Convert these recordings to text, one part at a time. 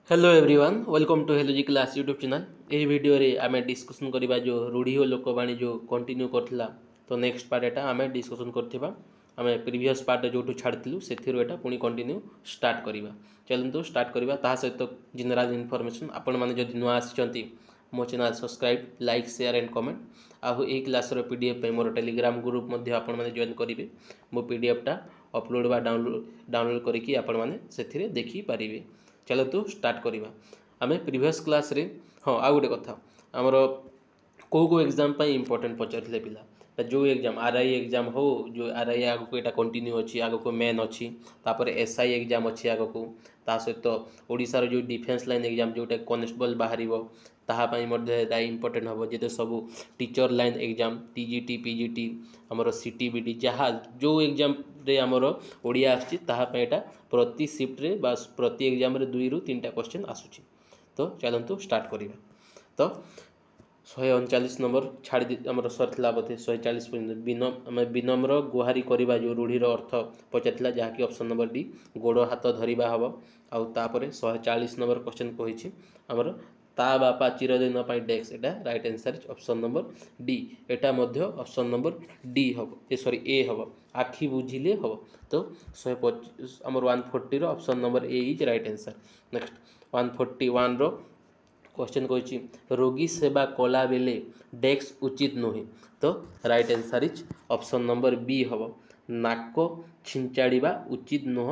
Hello everyone welcome to हेलोजी class YouTube channel. यही video रे आमे डिस्कशन करबा जो रूढ़ी और लोकवाणी जो कंटिन्यू करथिला तो नेक्स्ट पार्ट एटा आमे डिस्कशन करथिबा। आमे प्रीवियस पार्ट जो छाड़िलु सेथिरो एटा पुणी कंटिन्यू स्टार्ट करबा। चलंतु स्टार्ट करबा ता सहित जनरल इनफॉरमेशन आपण माने जदि नुआ आछंती मो channel subscribe like share and comment आउ ए क्लास रो पीडीएफ पे मोर टेलीग्राम ग्रुप मध्ये आपण माने जॉइन करिवे। मो पीडीएफ टा अपलोड बा डाउनलोड करिकि आपण माने सेथिरे देखि पारिबे। चलतु स्टार्ट करवा आम प्रीवियस क्लास रे हाँ आ गोटे कथा आमर को एग्जाम इंपोर्टेंट पचारे पिला जो एग्जाम आरआई एग्जाम हो जो आरआई आग को यहाँ कंटिन्यू अच्छी आग को मेन अच्छी तापर एसआई एग्जाम अच्छी आग को ता सहित ओडिशार जो डिफेन्स लाइन एग्जाम जोटा कॉन्स्टेबल बाहर ताहापाई इंपोर्टेंट हम जिते सब teacher line exam TGT PGT आमर सीटीबीटी जहाँ जो एग्जाम रे आमर ओडिया आटा प्रति शिफ्ट रे बा प्रति एग्जाम रे 2 ରୁ 3टा क्वेश्चन आसुची। तो चलतु स्टार्ट करिबा। तो 139 नंबर छाड़ी आमर सरथिला बोधे 140 विनम्र गुहारी करिबा जो रूढ़ीर अर्थ पचारथिला जहाँकि ऑप्शन नंबर डी गोड़ हाथ धरिबा हबो। आउ तापरे 140 नंबर क्वेश्चन कहिछि आमर ता बापा चिरदिन डेक्स एटा right answer option number D एटा मध्य ऑप्शन नंबर डी हम सॉरी ए हम आखि बुझिले हम। तो 125 आमर 140 रो option number A is right answer. Next 141 रो क्वेश्चन कहिछि रोगी सेवा कला बेले डेस्क उचित नुहे। तो right answer is option number B हम नाक छिंचाड़ीबा उचित नुह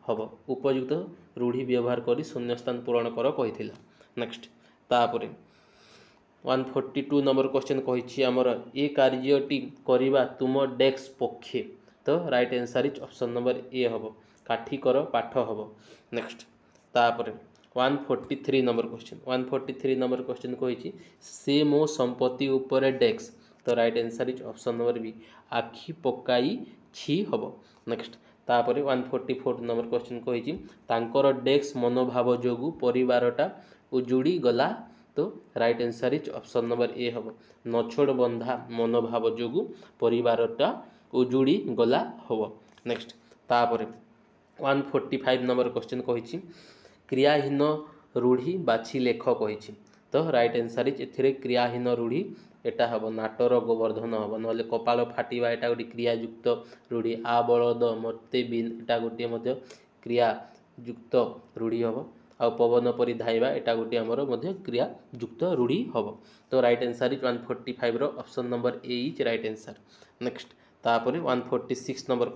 हम उपयुक्त रूढ़ी व्यवहार करी शून्यस्थान पूरण कर कहिथिला। नेक्स्ट तापरे 142 नंबर क्वेश्चन कहिछि आमर ए कार्यटी करिबा तुम डेस्क पक्षे। तो right answer is option number ए हम काठी कर पाठ हम। नेक्स्ट तापरे 143 नंबर क्वेश्चन कहिछि से मो संपत्ति ऊपर डेस्क। तो right answer is option number B आखि पकाई छी हम। नेक्स्ट तापरे 144 नंबर क्वेश्चन कहिछि तांकर डेस्क मनोभाव जोगु परिवारटा उजुड़ी गला। तो right answer is option number ए हम नछोड़ बंधा मनोभाव जोगु परिवारटा उजुड़ी गला हम। नेक्स्ट तापरे 145 नंबर क्वेश्चन कहिछि क्रियाहीन रूढ़ी बाछि लेख कहिछि। तो राइट आंसर इज एथिरे क्रियाहीन रूढ़ी एटा हम नाटर गोवर्धन हम नले कपाल फाटिबा एटा गोटे क्रियायुक्त रूढ़ी आ बलद मते बिन एटा गोटे मध्य क्रियायुक्त रूढ़ी हम। आ पवन परी धाइबा एटा गोटे आमर मध्य क्रियायुक्त रूढ़ी हम। तो राइट आंसर इज 145 रो option number A is right answer. Next तापरे 146 नंबर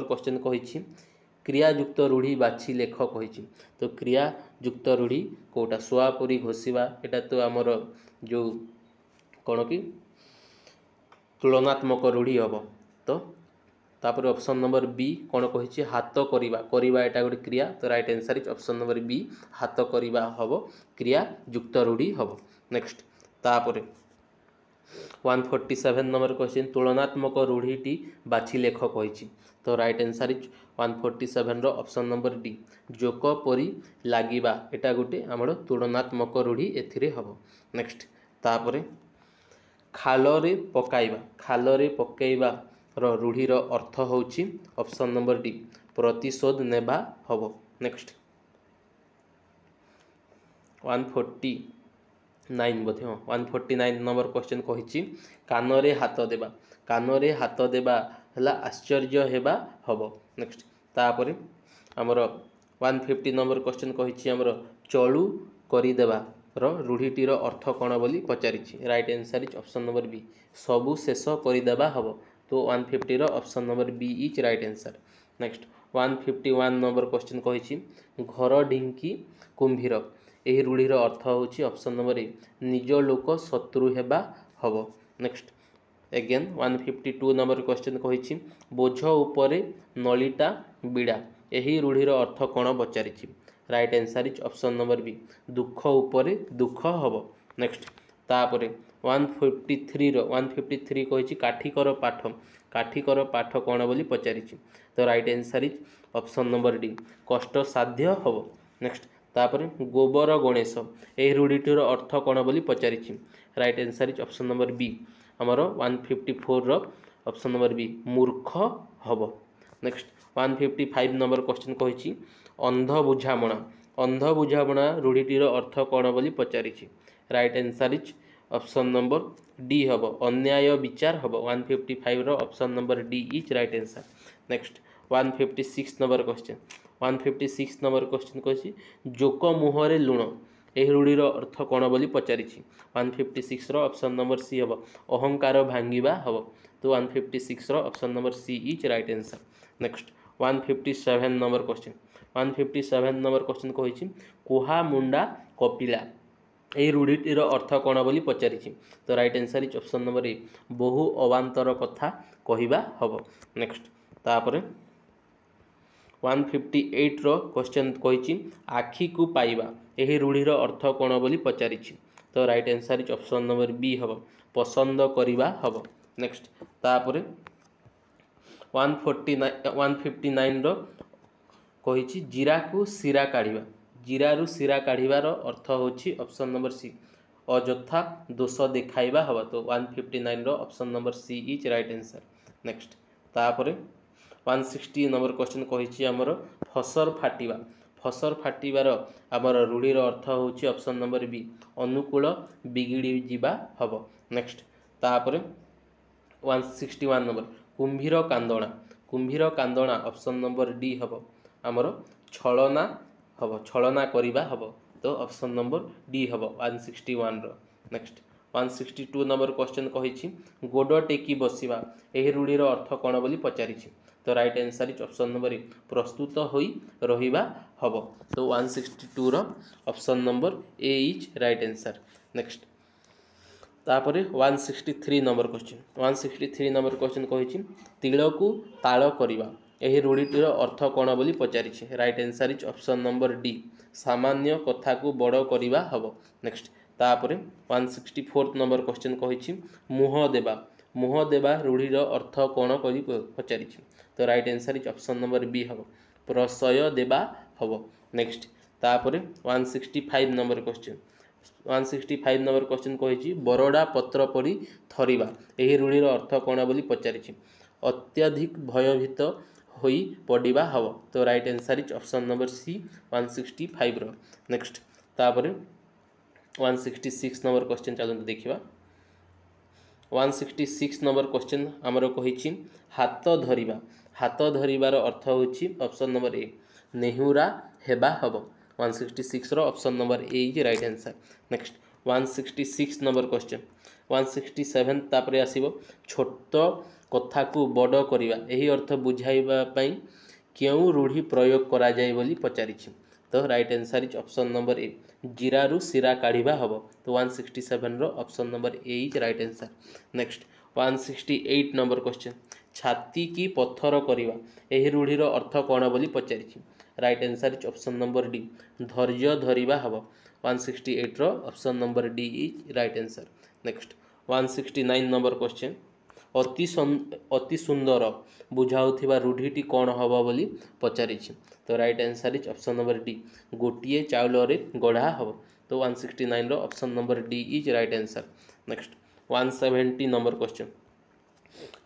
क्वेश्चन कहिछि क्रियायुक्त रूढ़ी बाछि लेख कहिछि। तो क्रियायुक्त रूढ़ी कोटा सुआपुरी घोषिबा एटा तो आमर जो कौन कि तुलनात्मक रूढ़ी हम। तो तापर ऑप्शन नंबर बी कौन कहिछि हाथ करिबा एटा गोटे क्रिया। तो right answer is option number B हाथ करिबा हम क्रिया युक्त रूढ़ी हम। नेक्स्ट तापर 147 नंबर क्वेश्चन तुलनात्मक रूढ़ीटी बाछि लेख कहिछि। तो राइट आंसर इज 147 रो ऑप्शन नंबर डी जोक परी लागिबा एटा गोटे आमर तुलनात्मक रूढ़ी एथिरे हम। नेक्स्ट तापर खालरे पकाइबा रूढ़ीर अर्थ होछि ऑप्शन नंबर डी प्रतिशोध नेबा हम। नेक्स्ट 149 नंबर क्वेश्चन कहिछि कानरे हाथ देबा हला आश्चर्य हेबा हम। नेक्स्ट तापरे हमर 150 नंबर क्वेश्चन कहिछि हमर चलू करि देबा रूढ़ीटीर अर्थ कौन बोली पचारिछि। Right answer is option number B सबु शेष करि देबा हम। तो 150 रो option number B is right answer. Next 151 number question कहिछि घर ढिंकी कुंभीर एही रूढ़ीर अर्थ होछि ऑप्शन नंबर ए निज लोक शत्रु हेबा हम। नेक्स्ट अगेन 152 नंबर क्वेश्चन कहिछि बोझ उपरे नलिता बिड़ा एही रूढ़ीर अर्थ कौन पचारिछि। Right answer is option number B दुख उपरे दुख हम। नेक्स्ट तापरे 153 कहिछि काठीकर पाठ कौन बोली पचारिछि। तो right answer is option number D कष्ट साध्य हम। नेक्स्ट तापरे गोबर गणेश एही रूढ़ीटीर अर्थ कौन बोली पचारिछि। Right answer is option number B हमर 154 रो ऑप्शन नंबर बी मूर्ख हम। नेक्स्ट 155 नंबर क्वेश्चन कहिछि अंध बुझामणा अंध बुझाणा रूढ़ीटीर अर्थ कौन बोली पचारि right answer is option number D हम अन्याय विचार हम 155 option number D is right answer. Next 156 number question 156 number question कही जोक मुहरे लुण यह रूढ़ीर अर्थ कौन बोली पचारि 156 ऑप्शन नंबर सी हम अहंकार भांगिबा हम तो 156 option number C is right answer. Next 157 number question 157 number question कही कुहा मुंडा कपिला यह रूढ़ीटीर अर्थ कौन बोली पचारि तो right answer is option number ए बहु अवांतर कथा कहवा हम। नेक्स्ट तापर 158 क्वेश्चन कही आखि को पाइबा यह रूढ़ीर अर्थ कौन बोली पचारि तो right answer is option number B हम पसंद करवा हम। नेक्स्ट तापर 159 कही जीरा को सिरा काढ़ा जीरारू सिरा काढ़ार अर्थ होची ऑप्शन नंबर सी अजथा दोष देखाइबा हम तो 159 option number C is right answer. Next तापर 160 नंबर क्वेश्चन कही आमर फसर फाटिबार आमर रूढ़ीर अर्थ होची ऑप्शन नंबर बी अनुकूल बिगिड़ी जीवा हम। नेक्स्ट तापर 161 नंबर कुंभीर कांदणा ऑप्शन नंबर डी हम आमर छलना हम छलना करवा हम तो ऑप्शन नंबर डी हम 161 नेक्स्ट 162 नंबर क्वेश्चन कही गोड़ टेकी बसवा यह रूढ़ीर अर्थ कौन बोली पचारि तो right answer is option number ए प्रस्तुत होई रहिबा हम तो 162 option number A is right answer. Next तापर 163 नंबर क्वेश्चन कही तिल को ताल करवा यह रूढ़ीटीर अर्थ कौन बोली पचारि right answer is option number D सामान्य कथा को बड़ करवा हम। नेक्स्ट तापर 164 नंबर क्वेश्चन कही मुह देवा रूढ़ीर अर्थ कौन करी पचारि तो right answer is option number B हम प्रशय देवा हम। नेक्स्ट तापर 165 नंबर क्वेश्चन कही बरडा पत्र पड़ी थरिबा यह रूढ़ीर अर्थ कौन बोली पचारि अत्यधिक भयभीत होई पड़िबा हम तो right answer is option number C 165 next तापर 166 नंबर क्वेश्चन चलते देखा 166 नंबर क्वेश्चन आमर कही हाथ धरिबार अर्थ होची ऑप्शन नंबर ए नेहुरा हेबा हम 166 option number A is right answer. Next 166 number question 167 तापर आसीबो छोट कथा को बड़ करवा यही अर्थ बुझाइबा पई क्यों रूढ़ी प्रयोग करा जाय बोली पचारि तो right answer is option number A जीरारू सिरा काढ़ा हम तो 167 option number A is right answer. Next 168 number question छाती की पत्थर करवा यही रूढ़ीर अर्थ कौन बोली पचारि right answer is option number D धैर्य धरिबा हम 168 option number D is right answer. Next 169 number question अति सुंदर बुझाउथिबा रूढ़ीटी कौन हम बोली पचारि तो right answer is option number D गोटिए चाउल गढ़ा हम तो 169 option number D is right answer. Next 170 number question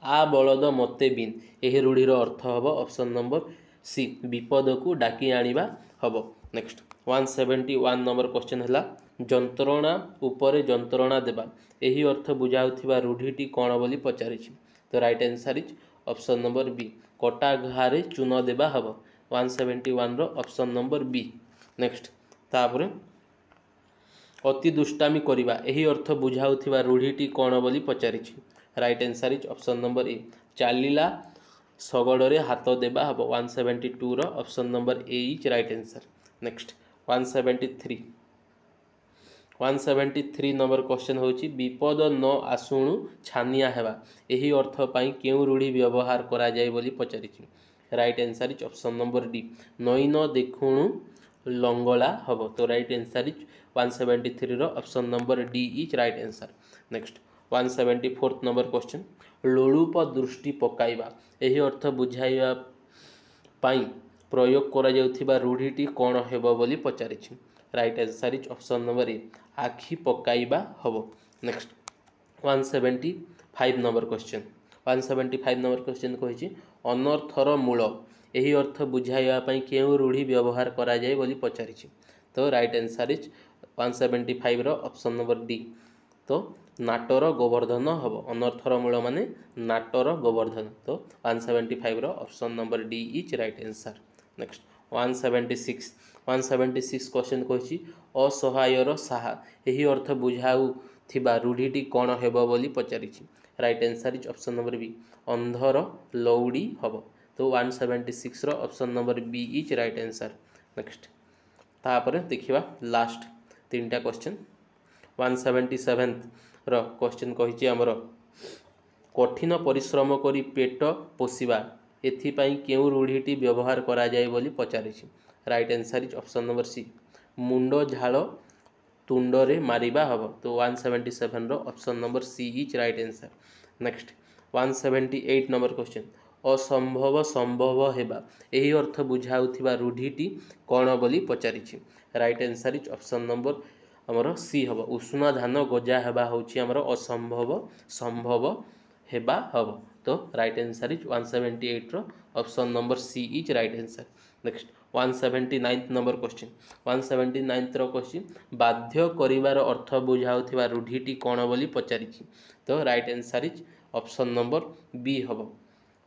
आ बलद मते बिन यह रूढ़ीर अर्थ हम ऑप्शन नंबर सी विपद को डाकी आनिबा हम। नेक्स्ट 171 नंबर क्वेश्चन है जंत्रणा उपरे जंत्रणा देवा यही अर्थ बुझाउथिबा रूढ़ीटी कौन बोली पचारि तो right answer is option number B कटा घारे चून देवा हम 171 ऑप्शन नंबर बी। नेक्स्ट तापर अति दुष्टामी करवा यही अर्थ बुझाउथिबा रूढ़ीटी कौन बोली पचारि right answer is option number A चालिला शगड़े हाथ देवा हम 172 option number A is right answer. Next 173 number question होची विपद न आसुणु छानिया हेबा यही अर्थ पाई क्यों रूढ़ी व्यवहार करा जाय बोली पचारि right answer is option number D नई न देखुणु लंगला हम तो right answer is 173 option number D is right answer. Next 174 number question लोलुप दृष्टि पकाइबा यही अर्थ बुझाइबा पाई प्रयोग करा जाउथिबा रूढ़ीटी कौन हेबो बोली पचारि right answer is option number A आखि पकाइबा हम। नेक्स्ट 175 नंबर क्वेश्चन कही अनर्थर मूल यही अर्थ बुझाइवा पई केउ रूढ़ी व्यवहार करा जाए बोली पचारिछि। तो राइट आंसर इज 175 रो ऑप्शन नंबर डी। तो नाटर गोवर्धन हम, अनर्थर मूल माने नाटर गोवर्धन। तो 175 रो option number D is right answer. Next 176 question कहिछि असहायर साहा यही अर्थ बुझाउ थिबा रूढ़ीटी कौन हेबो बोली पचारिछि। Right answer is option number B अंधर लौड़ी हम। तो 176 रो option number B is right answer. Next तापर देखिबा लास्ट तीनटा क्वेश्चन 177 रो क्वेश्चन कहिछि हमर कठिन परिश्रम करी पेट पोषिबा एथिपाई केउ रूढ़ीटी व्यवहार करा जाए बोली पचारिछि। Right answer is option number C मुंड झाल तुंडरे मारिबा हम। तो 177 रो option number C is right answer. Next 178 number question असंभव संभव हेबा यही अर्थ बुझाउथिबा रूढ़ीटी कौन बोली पचारिछि। Right answer is option number हमर सी हम उष्ण धान गजा हेबा होछि हमर असंभव संभव हेबा हम। तो राइट आंसर इज 178 रो option number C is right answer. Next 179 number question 179 रो क्वेश्चन बाध्य करिवार अर्थ बुझाउथिबा रूढ़ीटी कौन बोली पचारिछि। तो right answer is option number B हम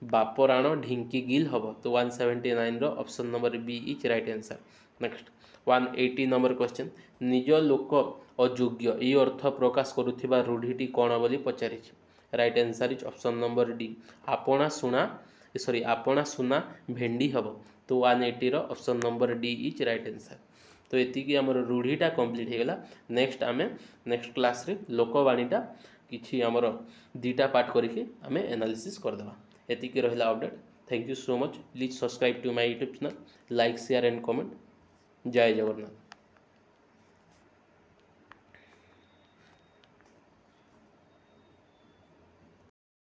बापराण ढिंकी गिल हम। तो 179 रो option number B is right answer. Next 180 number question निज लोक अयोग्य ये अर्थ प्रकाश करुथिबा रूढ़ीटी कौन बोली पचारिछि। Right answer is option number D आपणा सुना भेंडी हम। तो 180 रो option number D is right answer. तो एतिकी हमर रूढ़ीटा कंप्लीट हेगला। नेक्स्ट आमे नेक्स्ट क्लास रे लोकवाणीटा किछि हमर दीटा पार्ट करिके आमे एनालिसिस करदेबा। एतिकी रहिला update. Thank you so much. Please subscribe to my YouTube channel, like share and comment. जय जगन्नाथ।